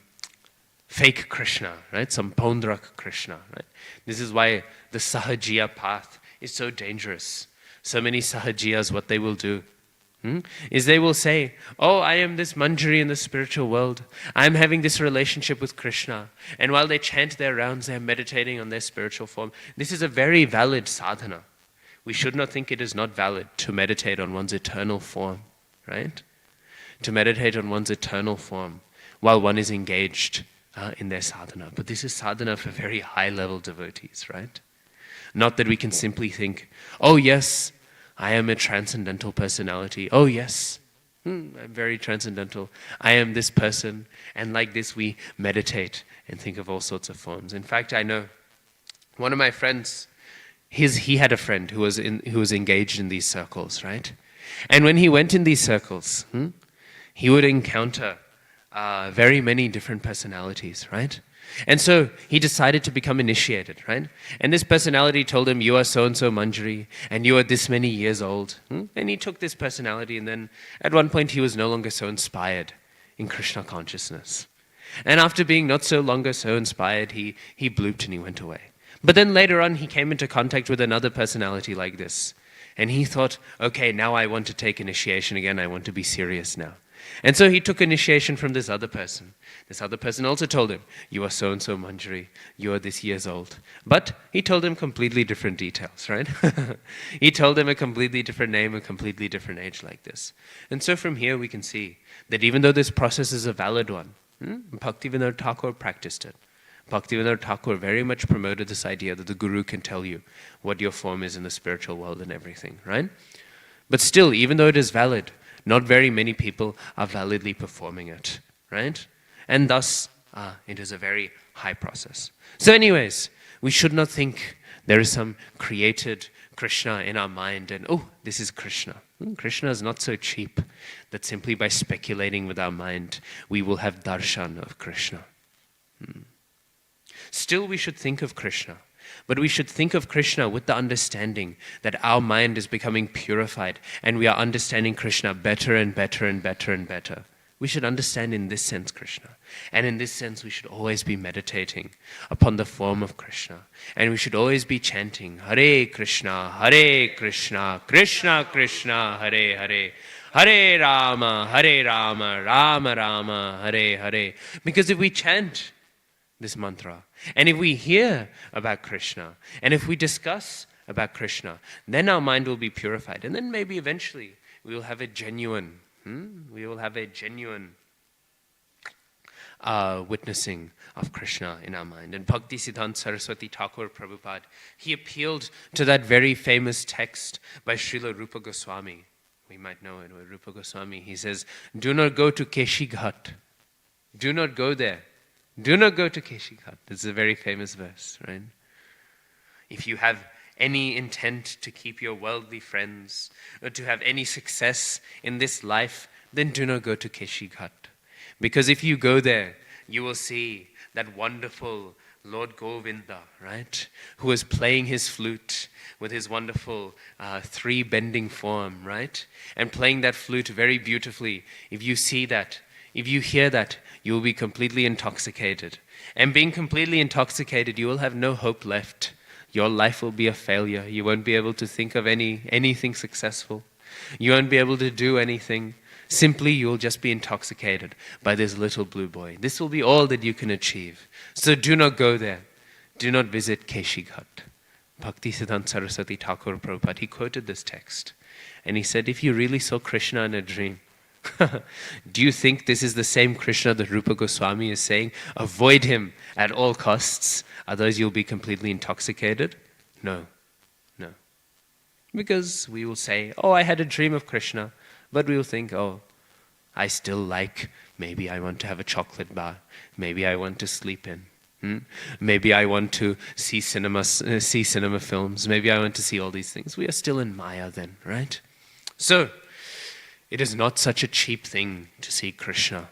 fake Krishna, right? Some Paundrak Krishna, right? This is why the Sahajiya path is so dangerous. So many Sahajiyas, what they will do is they will say, oh, I am this Manjari in the spiritual world. I'm having this relationship with Krishna. And while they chant their rounds, they're meditating on their spiritual form. This is a very valid sadhana. we should not think it is not valid to meditate on one's eternal form, right? To meditate on one's eternal form while one is engaged in their sadhana. But this is sadhana for very high-level devotees, right? Not that we can simply think, oh yes, I am a transcendental personality. Oh yes, I'm very transcendental. I am this person. And like this we meditate and think of all sorts of forms. In fact, I know one of my friends, he had a friend who was engaged in these circles, right? And when he went in these circles, he would encounter very many different personalities, right? And so he decided to become initiated, right? And this personality told him, you are so-and-so Manjari, and you are this many years old. And he took this personality, and then at one point he was no longer so inspired in Krishna consciousness. And after being not so longer so inspired, he blooped and he went away. But then later on, he came into contact with another personality like this. And he thought, okay, now I want to take initiation again. I want to be serious now. And so he took initiation from this other person. This other person also told him, you are so-and-so Manjari, you are this years old. But he told him completely different details, right? He told him a completely different name, a completely different age like this. And so from here we can see that even though this process is a valid one, Bhaktivinoda Thakur practiced it. Bhaktivinoda Thakur very much promoted this idea that the Guru can tell you what your form is in the spiritual world and everything, right? But still, even though it is valid, not very many people are validly performing it, right? And thus, it is a very high process. So anyways, we should not think there is some created Krishna in our mind and, oh, this is Krishna. Krishna is not so cheap that simply by speculating with our mind, we will have darshan of Krishna. Still, we should think of Krishna. But we should think of Krishna with the understanding that our mind is becoming purified and we are understanding Krishna better and better and better and better. We should understand in this sense Krishna. And in this sense we should always be meditating upon the form of Krishna. And we should always be chanting Hare Krishna, Krishna Krishna, Hare Hare. Hare Rama, Rama Rama, Hare Hare. Because if we chant this mantra, and if we hear about Krishna, and if we discuss about Krishna, then our mind will be purified. And then maybe eventually we will have a genuine, witnessing of Krishna in our mind. And Bhakti Siddhanta Saraswati Thakur Prabhupada, he appealed to that very famous text by Srila Rupa Goswami. We might know it with Rupa Goswami. He says, do not go to Keshi Ghat. Do not go there. Do not go to Keshi Ghat. This is a very famous verse, right? If you have any intent to keep your worldly friends or to have any success in this life, then do not go to Keshi Ghat. Because if you go there, you will see that wonderful Lord Govinda, right? Who is playing his flute with his wonderful three bending form, right? And playing that flute very beautifully. If you see that, if you hear that, you will be completely intoxicated. And being completely intoxicated, you will have no hope left. Your life will be a failure. You won't be able to think of anything successful. You won't be able to do anything. Simply, you will just be intoxicated by this little blue boy. This will be all that you can achieve. So do not go there. Do not visit Keshi Ghat. Bhakti Siddhanta Saraswati Thakur Prabhupada, he quoted this text. And he said, if you really saw Krishna in a dream, do you think this is the same Krishna that Rupa Goswami is saying? Avoid him at all costs, otherwise you'll be completely intoxicated? No. Because we will say, oh, I had a dream of Krishna. But we will think, oh, I still like, maybe I want to have a chocolate bar. Maybe I want to sleep in. Maybe I want to see cinema films. Maybe I want to see all these things. We are still in Maya then, right? So, it is not such a cheap thing to see Krishna.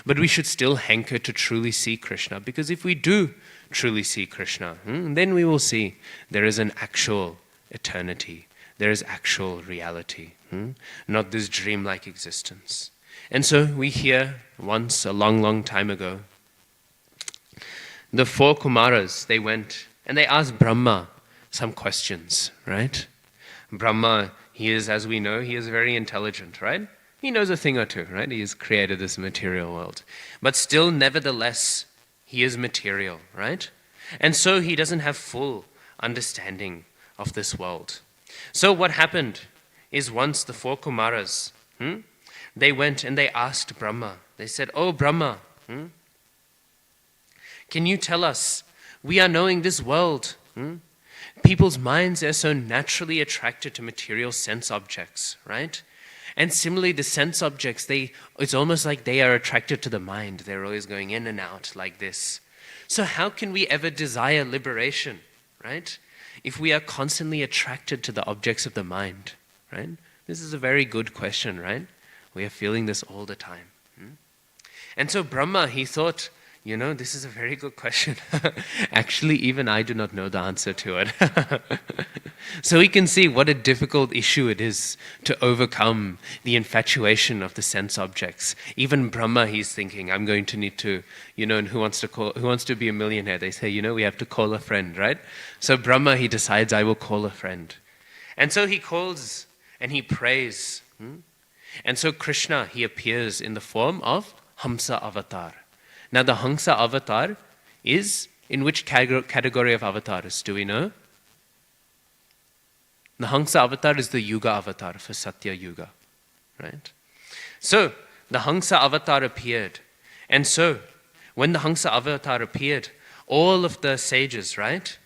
But we should still hanker to truly see Krishna. Because if we do truly see Krishna, then we will see there is an actual eternity. There is actual reality. Not this dreamlike existence. And so we hear once, a long, long time ago, the four Kumaras, they went and they asked Brahma some questions, right? Brahma, he is, as we know, he is very intelligent, right? He knows a thing or two, right? He has created this material world. But still, nevertheless, he is material, right? And so he doesn't have full understanding of this world. So what happened is once the four Kumaras, they went and they asked Brahma. They said, "Oh Brahma, can you tell us, we are knowing this world. People's minds are so naturally attracted to material sense objects, right? And similarly, the sense objects, it's almost like they are attracted to the mind. They're always going in and out like this. So how can we ever desire liberation, right? If we are constantly attracted to the objects of the mind, right? This is a very good question, right? We are feeling this all the time. And so Brahma, he thought, this is a very good question. Actually, even I do not know the answer to it. So we can see what a difficult issue it is to overcome the infatuation of the sense objects. Even Brahma, he's thinking, I'm going to need to, and who wants to be a millionaire? They say, we have to call a friend, right? So Brahma, he decides, I will call a friend. And so he calls and he prays. And so Krishna, he appears in the form of Hamsa avatar. Now the Hamsa avatar is in which category of avatars? Do we know? The Hamsa avatar is the Yuga avatar for Satya Yuga, right? So the Hamsa avatar appeared. And so when the Hamsa avatar appeared, all of the sages, right?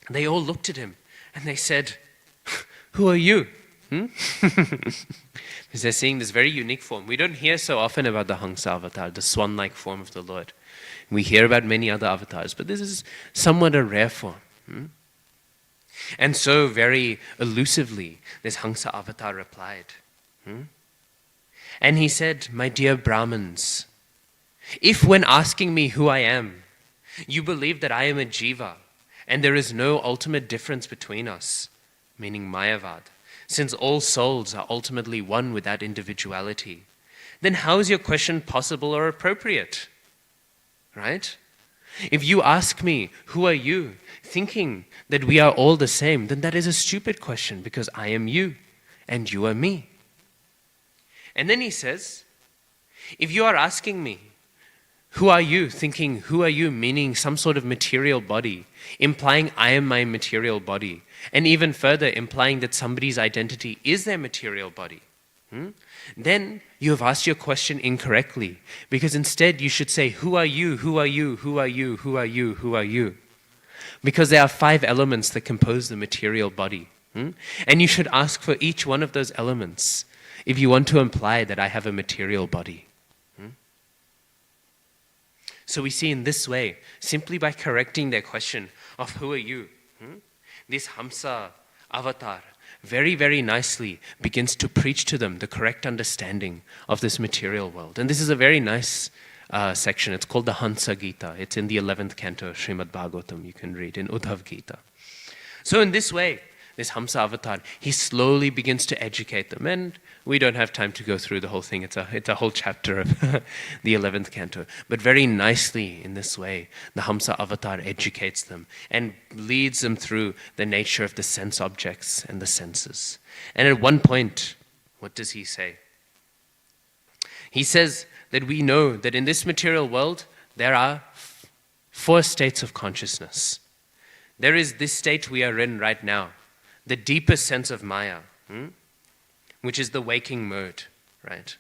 They all looked at him and they said, "Who are you?" Because they're seeing this very unique form. We don't hear so often about the Hamsa avatar, the swan-like form of the Lord. We hear about many other avatars, but this is somewhat a rare form. And so very elusively, this Hamsa avatar replied. And he said, "My dear Brahmins, if when asking me who I am, you believe that I am a jiva, and there is no ultimate difference between us," meaning Mayavad, since all souls are ultimately one with that individuality, then how is your question possible or appropriate? Right? If you ask me, "Who are you?" thinking that we are all the same, then that is a stupid question, because I am you and you are me. And then he says, if you are asking me, "Who are you?" thinking, "Who are you?" meaning some sort of material body, implying I am my material body, and even further implying that somebody's identity is their material body, then you have asked your question incorrectly, because instead you should say, "Who are you? Who are you? Who are you? Who are you? Who are you?" Because there are 5 elements that compose the material body. And you should ask for each one of those elements if you want to imply that I have a material body. So we see in this way, simply by correcting their question of "Who are you?" this Hamsa avatar very, very nicely begins to preach to them the correct understanding of this material world. And this is a very nice section. It's called the Hansa Gita. It's in the 11th canto of Srimad Bhagavatam. You can read in Uddhav Gita. So in this way, this Hamsa avatar, he slowly begins to educate them. And we don't have time to go through the whole thing. It's a whole chapter of the 11th canto. But very nicely in this way, the Hamsa avatar educates them and leads them through the nature of the sense objects and the senses. And at one point, what does he say? He says that we know that in this material world, there are 4 states of consciousness. There is this state we are in right now, the deepest sense of Maya, which is the waking mode, right?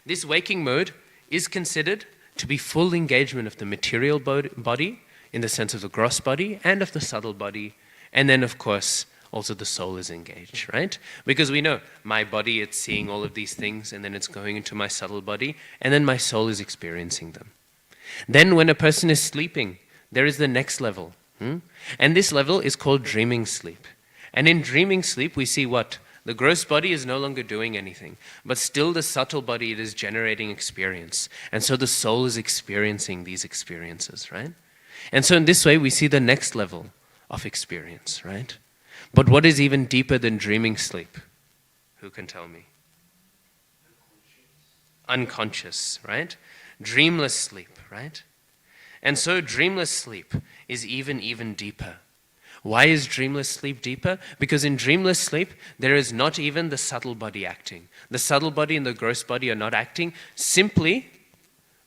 This waking mode is considered to be full engagement of the material body, in the sense of the gross body, and of the subtle body, and then, of course, also the soul is engaged, right? Because we know my body, it's seeing all of these things, and then it's going into my subtle body, and then my soul is experiencing them. Then when a person is sleeping, there is the next level. And this level is called dreaming sleep. And in dreaming sleep, we see what? The gross body is no longer doing anything, but still the subtle body, it is generating experience. And so the soul is experiencing these experiences, right? And so in this way, we see the next level of experience, right? But what is even deeper than dreaming sleep? Who can tell me? Unconscious, right? Dreamless sleep, right? And so dreamless sleep is even deeper. Why is dreamless sleep deeper? Because in dreamless sleep, there is not even the subtle body acting. The subtle body and the gross body are not acting. Simply,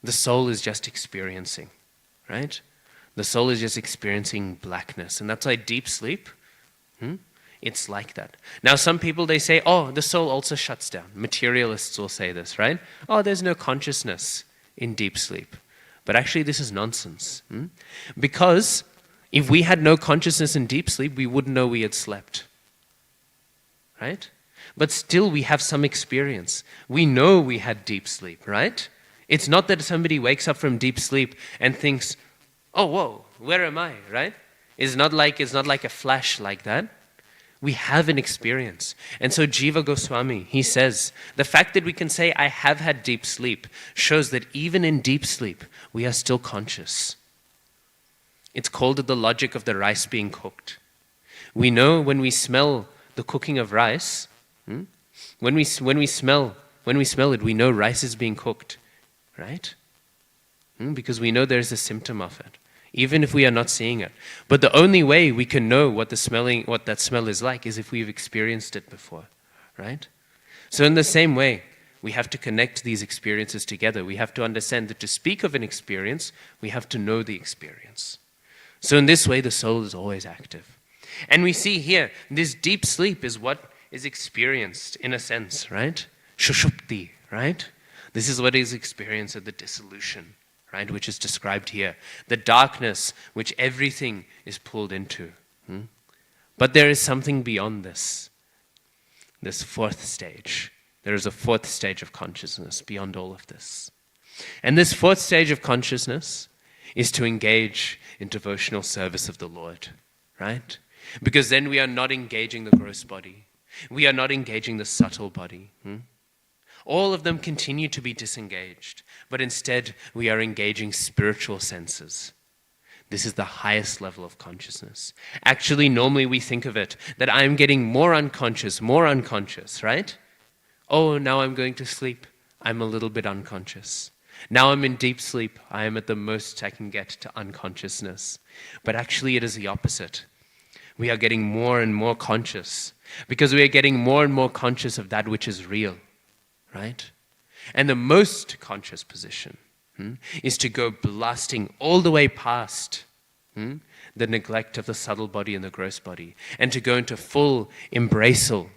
the soul is just experiencing, right? The soul is just experiencing blackness. And that's why deep sleep, it's like that. Now, some people, they say, oh, the soul also shuts down. Materialists will say this, right? Oh, there's no consciousness in deep sleep. But actually, this is nonsense. Because if we had no consciousness in deep sleep, we wouldn't know we had slept. Right? But still, we have some experience. We know we had deep sleep, right? It's not that somebody wakes up from deep sleep and thinks, oh, whoa, where am I, right? It's not like a flash like that. We have an experience. And so Jiva Goswami, he says, the fact that we can say, I have had deep sleep, shows that even in deep sleep, we are still conscious. It's called the logic of the rice being cooked. We know when we smell the cooking of rice, when we smell it, we know rice is being cooked, right? Because we know there's a symptom of it, even if we are not seeing it. But the only way we can know what that smell is like is if we've experienced it before, right? So in the same way, we have to connect these experiences together. We have to understand that to speak of an experience, we have to know the experience. So in this way, the soul is always active. And we see here, this deep sleep is what is experienced in a sense, right? Shushupti, right? This is what is experienced at the dissolution, right? Which is described here. The darkness which everything is pulled into. But there is something beyond this fourth stage. There is a fourth stage of consciousness beyond all of this. And this fourth stage of consciousness is to engage in devotional service of the Lord, right? Because then we are not engaging the gross body. We are not engaging the subtle body. All of them continue to be disengaged, but instead we are engaging spiritual senses. This is the highest level of consciousness. Actually, normally we think of it that I'm getting more unconscious, right? Oh, now I'm going to sleep. I'm a little bit unconscious. Now I'm in deep sleep. I am at the most I can get to unconsciousness. But actually it is the opposite. We are getting more and more conscious because we are getting more and more conscious of that which is real, right? And the most conscious position is to go blasting all the way past the neglect of the subtle body and the gross body, and to go into full embraceal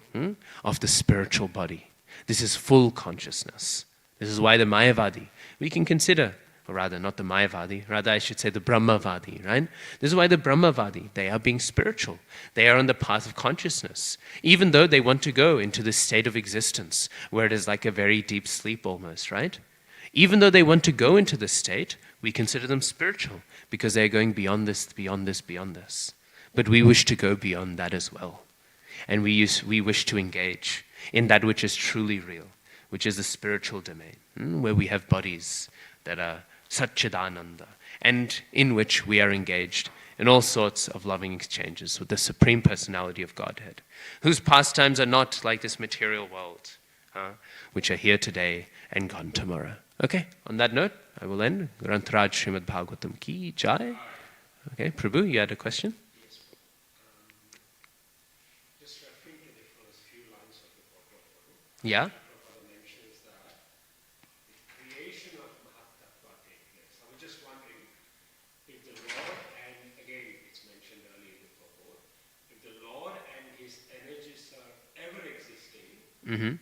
of the spiritual body. This is full consciousness. This is why the Mayavadi, we can consider, or rather not the Mayavadi, rather I should say the Brahmavadi, right? This is why the Brahmavadi, they are being spiritual. They are on the path of consciousness, even though they want to go into this state of existence where it is like a very deep sleep almost, right? Even though they want to go into this state, we consider them spiritual because they are going beyond this, beyond this, beyond this. But we wish to go beyond that as well. And we wish to engage in that which is truly real, which is the spiritual domain, where we have bodies that are Satchidananda, and in which we are engaged in all sorts of loving exchanges with the Supreme Personality of Godhead, whose pastimes are not like this material world, which are here today and gone tomorrow. Okay, on that note, I will end. Grantaraj Srimad Bhagavatam Ki Jai. Okay, Prabhu, you had a question? Yes. Just referring to the first few lines of the Bhagavatam. Yeah. Prabhupada mentions that the creation of Mahatattva takes place. I was just wondering if the Lord, and again it's mentioned earlier in the purport, if the Lord and his energies are ever existing,